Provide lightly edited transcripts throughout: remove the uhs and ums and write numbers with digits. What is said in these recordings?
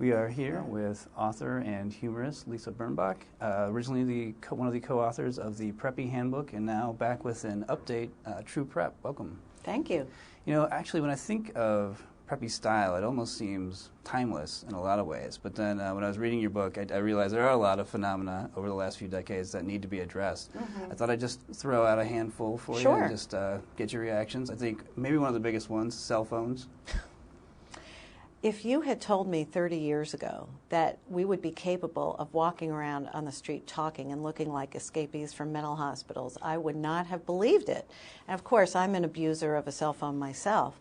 We are here with author and humorist Lisa Birnbach, originally one of the co-authors of the Preppy Handbook, and now back with an update, True Prep. Welcome. Thank you. You know, actually, when I think of Preppy style, it almost seems timeless in a lot of ways. But then when I was reading your book, I realized there are a lot of phenomena over the last few decades that need to be addressed. I thought I'd just throw out a handful for you and just get your reactions. I think maybe one of the biggest ones, cell phones. If you had told me 30 years ago that we would be capable of walking around on the street talking and looking like escapees from mental hospitals, I would not have believed it. And of course, I'm an abuser of a cell phone myself.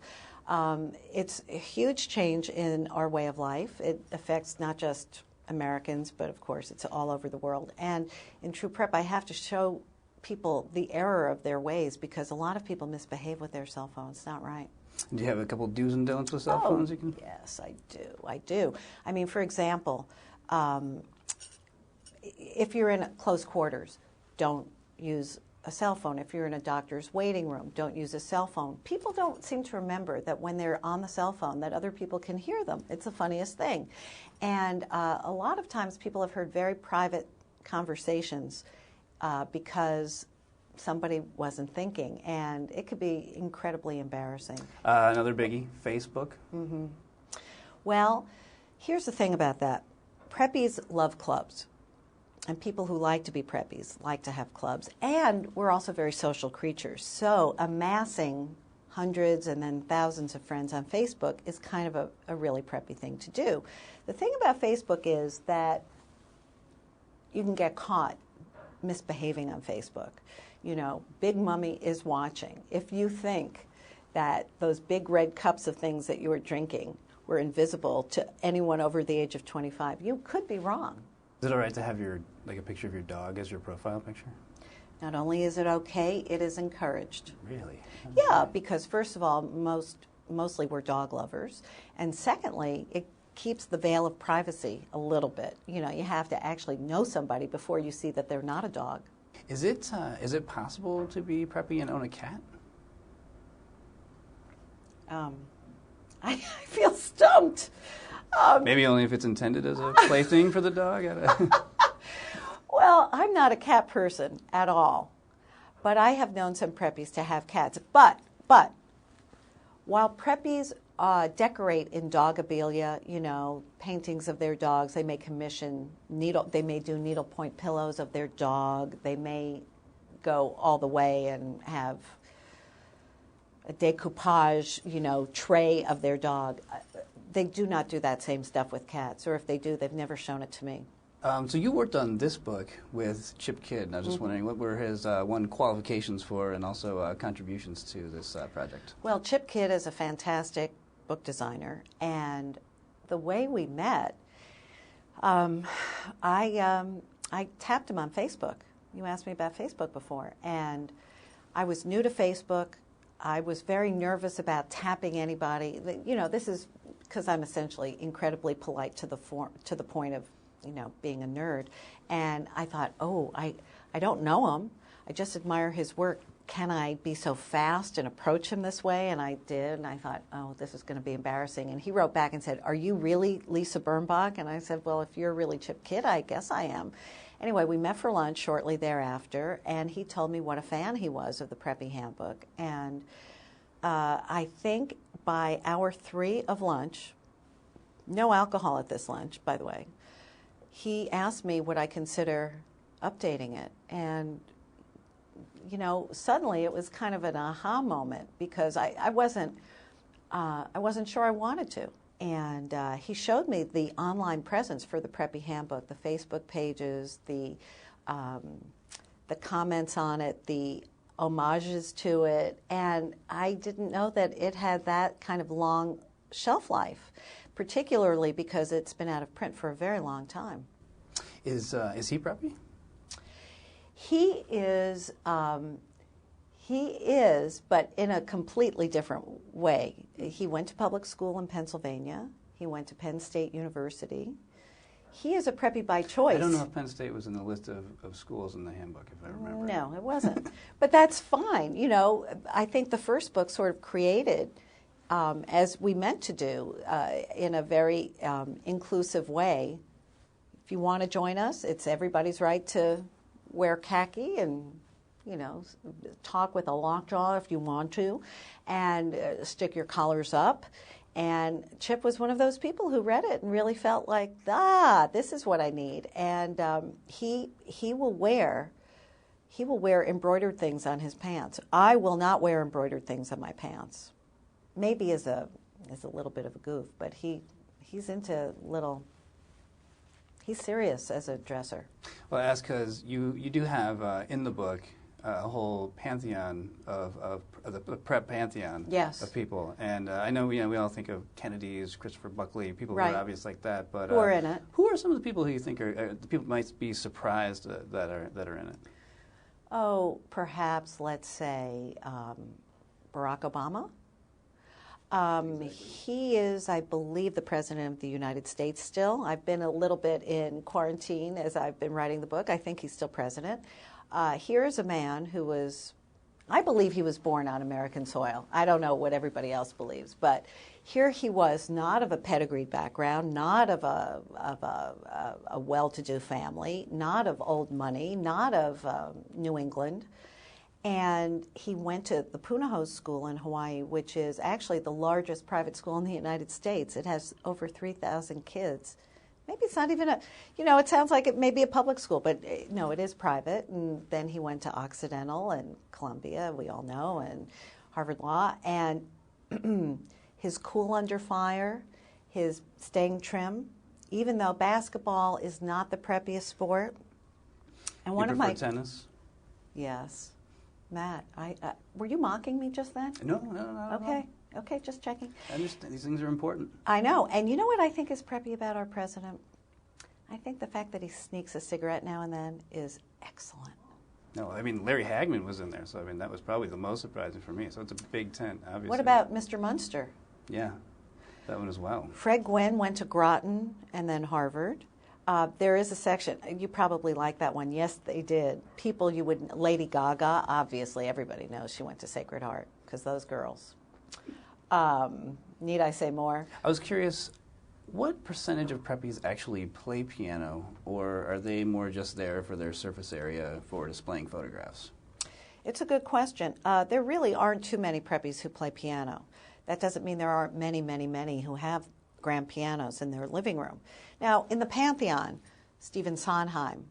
It's a huge change in our way of life. It affects not just Americans, but of course it's all over the world. And in True Prep, I have to show people the error of their ways because a lot of people misbehave with their cell phones. It's not right. Do you have a couple do's and don'ts with cell phones? You can... Yes, I do. I mean, for example, if you're in close quarters, don't use a cell phone. If you're in a doctor's waiting room, don't use a cell phone. People don't seem to remember that when they're on the cell phone that other people can hear them. It's the funniest thing. And a lot of times people have heard very private conversations because somebody wasn't thinking, and it could be incredibly embarrassing. Another biggie, Facebook. Well, here's the thing about that. Preppies love clubs, and people who like to be preppies like to have clubs, and we're also very social creatures. So amassing hundreds and then thousands of friends on Facebook is kind of a really preppy thing to do. The thing about Facebook is that you can get caught misbehaving on Facebook. You know, Big Mummy is watching. If you think that those big red cups of things that you were drinking were invisible to anyone over the age of 25, you could be wrong. Is it all right to have a picture of your dog as your profile picture? Not only is it okay, it is encouraged. Really? Yeah, because first of all, mostly we're dog lovers, and secondly, it keeps the veil of privacy a little bit. You know, you have to actually know somebody before you see that they're not a dog. Is it possible to be preppy and own a cat? I feel stumped. Maybe only if it's intended as a plaything for the dog? Well, I'm not a cat person at all, but I have known some preppies to have cats. But while preppies decorate in dogabilia, you know, paintings of their dogs, they may commission they may do needlepoint pillows of their dog, they may go all the way and have a decoupage, you know, tray of their dog. They do not do that same stuff with cats, or if they do, they've never shown it to me. So you worked on this book with Chip Kidd, and I was just wondering what were his qualifications for and also contributions to this project? Well, Chip Kidd is a fantastic book designer, and the way we met, I tapped him on Facebook. You asked me about Facebook before, and I was new to Facebook. I was very nervous about tapping anybody. You know, this is because I'm essentially incredibly polite to the point of, you know, being a nerd. And I thought, I don't know him. I just admire his work. Can I be so fast and approach him this way? And I did, and I thought, this is going to be embarrassing. And he wrote back and said, are you really Lisa Birnbach? And I said, well, if you're really Chip Kidd, I guess I am. Anyway, we met for lunch shortly thereafter, and he told me what a fan he was of the Preppy Handbook. And I think by hour 3 of lunch, no alcohol at this lunch, by the way, he asked me would I consider updating it. And you know, suddenly it was kind of an aha moment because I wasn't sure I wanted to. And he showed me the online presence for the Preppy Handbook, the Facebook pages, the comments on it, the homages to it, and I didn't know that it had that kind of long shelf life, particularly because it's been out of print for a very long time. Is he preppy? He is, but in a completely different way. He went to public school in Pennsylvania. He went to Penn State University. He is a preppy by choice. I don't know if Penn State was in the list of schools in the handbook, if I remember. No, it wasn't. But that's fine. You know, I think the first book sort of created as we meant to do, in a very inclusive way. If you want to join us, it's everybody's right to wear khaki and, talk with a lockjaw if you want to, and stick your collars up. And Chip was one of those people who read it and really felt like, this is what I need. And he will wear embroidered things on his pants. I will not wear embroidered things on my pants. Maybe as a little bit of a goof, but he's into little. He's serious as a dresser. Well, I ask because you do have in the book a whole pantheon of the prep pantheon of people, and I know we all think of Kennedy's, Christopher Buckley, people who are obvious like that, but who are in it? Who are some of the people who you think are the people might be surprised that are in it? Oh, perhaps let's say Barack Obama. He is, I believe, the President of the United States still. I've been a little bit in quarantine as I've been writing the book. I think he's still president. Here's a man who was, I believe he was born on American soil. I don't know what everybody else believes, but here he was, not of a pedigreed background, not of a well-to-do family, not of old money, not of New England. And he went to the Punahou School in Hawaii, which is actually the largest private school in the United States. It has over 3,000 kids. Maybe it's not even it sounds like it may be a public school, but no, it is private. And then he went to Occidental and Columbia, we all know, and Harvard Law. And his cool under fire, his staying trim, even though basketball is not the preppiest sport. And one of my tennis? Yes. Matt, were you mocking me just then? No, not at all. Okay, just checking. I understand. These things are important. I know. And you know what I think is preppy about our president? I think the fact that he sneaks a cigarette now and then is excellent. No, I mean, Larry Hagman was in there, so I mean, that was probably the most surprising for me. So it's a big tent, obviously. What about Mr. Munster? Yeah, that one as well. Fred Gwynne went to Groton and then Harvard. There is a section, you probably like that one. Yes, they did. People you would, Lady Gaga, obviously everybody knows she went to Sacred Heart, because those girls. Need I say more? I was curious, what percentage of preppies actually play piano, or are they more just there for their surface area for displaying photographs? It's a good question. There really aren't too many preppies who play piano. That doesn't mean there aren't many who have grand pianos in their living room. Now, in the Pantheon, Stephen Sondheim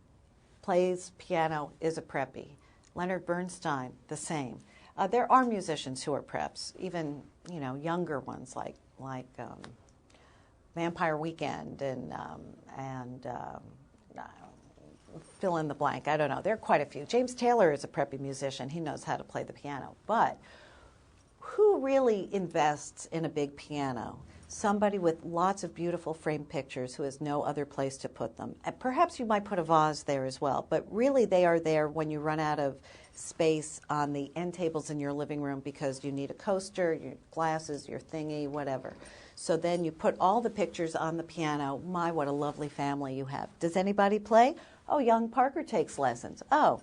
plays piano, is a preppy. Leonard Bernstein, the same. There are musicians who are preps, even younger ones like Vampire Weekend and fill in the blank. I don't know. There are quite a few. James Taylor is a preppy musician. He knows how to play the piano. But who really invests in a big piano? Somebody with lots of beautiful framed pictures who has no other place to put them. And perhaps you might put a vase there as well, but really they are there when you run out of space on the end tables in your living room because you need a coaster, your glasses, your thingy, whatever. So then you put all the pictures on the piano. My, what a lovely family you have. Does anybody play? Oh, young Parker takes lessons. Oh,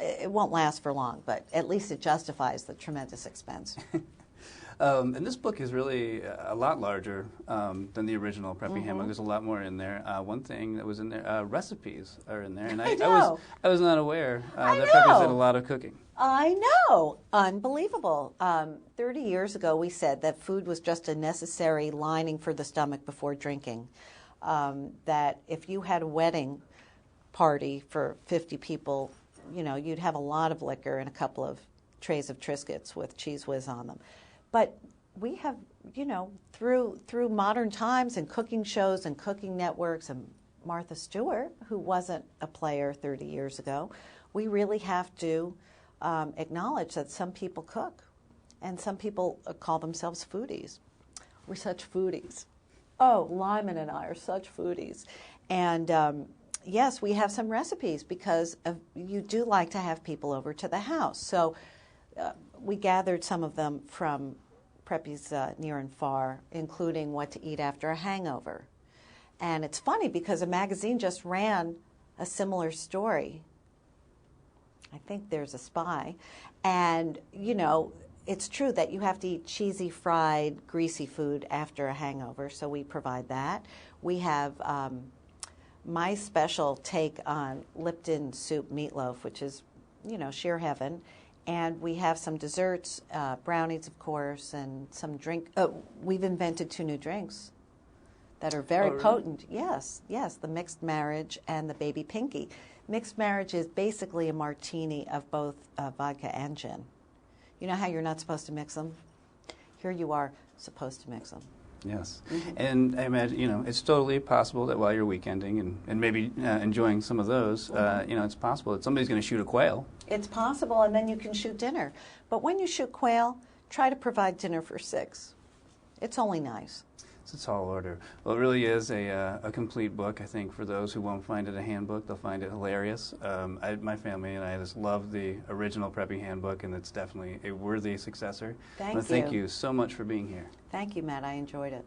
it won't last for long, but at least it justifies the tremendous expense. And this book is really a lot larger than the original Preppy Handbook. There's a lot more in there. One thing that was in there, recipes are in there. And I was not aware that Preppies did a lot of cooking. I know. Unbelievable. 30 years ago, we said that food was just a necessary lining for the stomach before drinking. That if you had a wedding party for 50 people, you'd have a lot of liquor and a couple of trays of Triscuits with Cheese Whiz on them. But we have, through modern times and cooking shows and cooking networks and Martha Stewart, who wasn't a player 30 years ago, we really have to acknowledge that some people cook and some people call themselves foodies. We're such foodies. Oh, Lyman and I are such foodies. And yes, we have some recipes because you do like to have people over to the house. So we gathered some of them from Preppies near and far, including what to eat after a hangover. And it's funny because a magazine just ran a similar story. I think There's a Spy. And, it's true that you have to eat cheesy, fried, greasy food after a hangover, so we provide that. We have my special take on Lipton soup meatloaf, which is, sheer heaven. And we have some desserts, brownies, of course, and some drink. We've invented 2 new drinks that are very potent. Yes, the mixed marriage and the baby pinky. Mixed marriage is basically a martini of both vodka and gin. You know how you're not supposed to mix them? Here you are supposed to mix them. Yes. Mm-hmm. And I imagine, it's totally possible that while you're weekending and maybe enjoying some of those, it's possible that somebody's going to shoot a quail. It's possible, and then you can shoot dinner. But when you shoot quail, try to provide dinner for 6. It's only nice. It's a tall order. Well, it really is a complete book. I think for those who won't find it a handbook, they'll find it hilarious. My family and I just love the original Preppy handbook, and it's definitely a worthy successor. Thank you. Thank you so much for being here. Thank you, Matt. I enjoyed it.